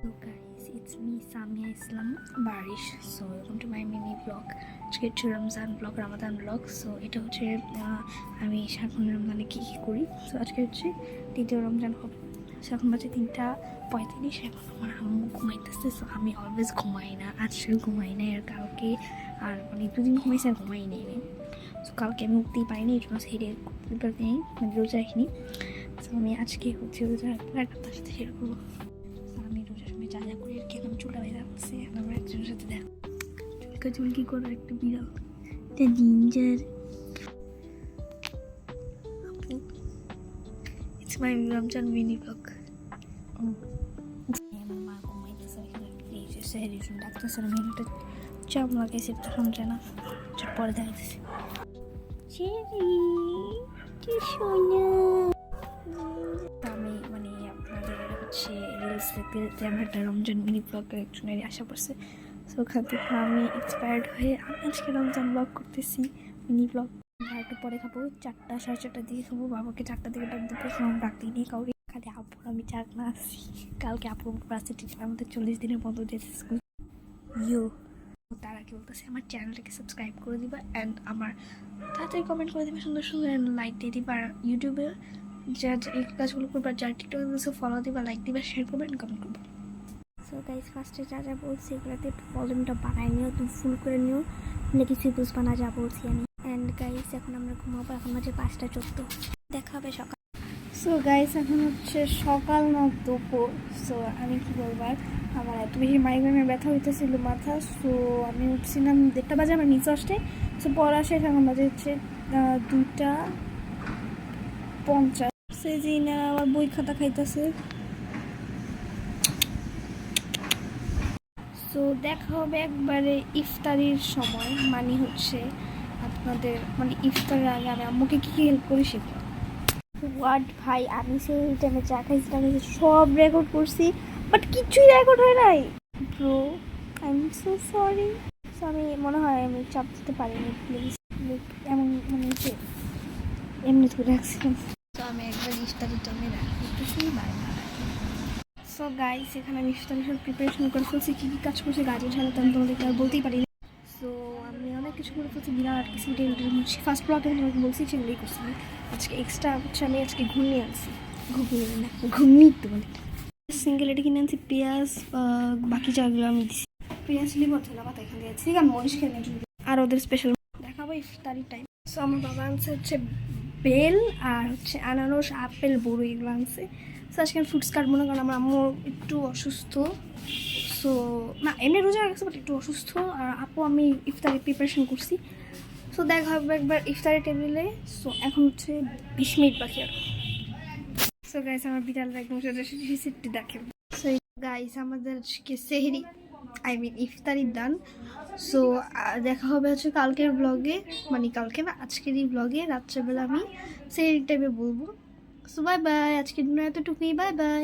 Hello guys, it's me Samia Islam Barish. So welcome to my mini vlog. আজকে হচ্ছে Ramzan blog, Ramadan blog. So এটা হচ্ছে আমি এখন রমজানে কী কী করি। সো আজকে হচ্ছে দ্বিতীয় রমজান হবে। সো এখন বাজে 3:35। এখন আমার আম্মু ঘুমাইতেছে। সো আমি অলওয়েজ ঘুমাই না, আজকে ঘুমাই না, আর কালকে আর মানে দুদিন ঘুমাইছে আর ঘুমাই নেই। সো কালকে আমি উঠতেই পারিনি, এই জন্য সেরে প্রিপার নেই, মানে রোজা রাখিনি। সো আমি আজকে হচ্ছে রোজা রাখবো, তার সাথে শেয়ার করবো। আমি রোজার সময় যা যা করি আর কি। এখন চুলটা বেঁধে রাখছি, আমার একজনের সাথে দেখা চুলকি করার একটা বিড়াল, এটা ginger. It's my Ramzan mini blog. আমার মা ঘুমাইতেছে, এই যে সেহেরি জন্য ডাকতেছে, আমি একটা চাপ লাগাইছি, তখন জানা পরে দেখাইতেছি। চেরি কি সোনা, আমি মানে আপনাদের হচ্ছে রিলস দেখতে দেখতে আমার একটা রমজান মিনি ব্লগের একজনেরই আশা পড়ছে। সো ওখান থেকে আমি ইন্সপায়ার্ড হয়ে আমি আজকে রমজান ব্লগ করতেছি, মিনি ব্লগ। একটু পরে খাবো, 4টা 4:30 দিকে খাবো। বাবাকে 4টা দিকে ডাক দিতে ডাক দিই কাউকে, খালি আপুর আমি চাক না আসি। কালকে আপুর ভার্সিটি আমাদের 40 দিনের বন্ধ দিয়েছে স্কুল। ইউ তার আগে বলতেছে আমার চ্যানেলটাকে সাবস্ক্রাইব করে দিবা, অ্যান্ড আমার তাড়াতাড়ি কমেন্ট করে দিবে সুন্দর সুন্দর, লাইক দিয়ে দিবা। আর ইউটিউবে যা এই কাজগুলো করবা, যার টিকটকে ফলো দিবা, লাইক দিবা, শেয়ার করবে, কমেন্ট করবে। সো গাইজ, ফার্স্টে যা যা বলছি এগুলোতে একটু ভলিউমটা বানাই নিও, তুমি ফুল করে নিও, মানে কিছুই বুঝবা না যা বলছি আমি। অ্যান্ড গাইজ এখন আমরা ঘুমাবো, এখন বাজে 5:14। দেখা হবে সকাল। সো গাইজ এখন হচ্ছে সকাল না দুপুর। সো আমি কি বলবার, আমার এত বেশি মাইগ্রেনের ব্যথা হইতেছিল মাথা। সো আমি উঠছিলাম 1:30 বাজে, আমার নিচে আসতে। সো পড়া শেষ, এখন বাজে হচ্ছে 2:50। সে যে না আমার বই খাতা খাইতেছে। সো দেখা হবে একবারে ইফতারির সময়, মানে হচ্ছে আপনাদের মানে ইফতারের আগে আমি আম্মুকে কী কী হেল্প করি সেগুলো। হোয়াট ভাই, আমি সেই টাইমে চা খাইছিলাম, সব রেকর্ড করছি, বাট কিছুই রেকর্ড হয় নাই bro. I am so sorry. So আমি মনে হয় আমি চাপ দিতে পারিনি, প্লিজ। এমন মানে যে এমনি করে রাখছিলাম। তো আমি একবার ইফতারের জন্য রাখতেছি, বাই বাই। সো গাইস, এখানে আমি ইফতারের সব প্রিপারেশন করে ফেলছি, কী কী কাজ করছি গাড়ির সাথে আমি তোমাদেরকে আর বলতেই পারি না। সো আমি অনেক কিছু করে ফেলছি, বিনা আর কিছু ফার্স্ট ব্লগে তোমাকে বলছি সেগুলোই করছি। আজকে এক্সট্রা হচ্ছে আমি আজকে ঘুমিয়ে আনছি, ঘুমিয়ে না ঘুমিয়ে তো বলে সিঙ্গেল এটা কিনে আনছি। পেঁয়াজ বাকি জায়গাগুলো আমি দিচ্ছি, পেঁয়াজ লিবো না পাতা এখানে দিয়েছি, আর মরিচ খেয়ে আর ওদের স্পেশাল দেখাবো ইফতারি টাইম। সো আমার বাবা আনছে হচ্ছে বেল, আর হচ্ছে আনারস, আপেল, বড়ি, এগুলো আনছে। সো আজকে আমি ফ্রুটস কাটবো না, কারণ আমার আম্মু একটু অসুস্থ। সো না, এমনি রোজা রাখছে, বাট একটু অসুস্থ। আর আপু আমি ইফতারি প্রিপারেশন করছি। সো দেখা হবে একবার ইফতারি টেবিলে। সো এখন হচ্ছে 20 মিনিট বাকি আর। সো গাইস, আমার বিড়ালটা একদম রিসিপ্টটি দেখে। সো গাইস, আমাদের আজকে সেহরি ইফতারি ডান। সো দেখা হবে হচ্ছে কালকের ব্লগে, মানে কালকে না আজকেরই ব্লগে রাত্রেবেলা আমি সেহরি টাইমে বলবো। সো বাই বাই, আজকের দিন এতটুকুই, বাই বাই।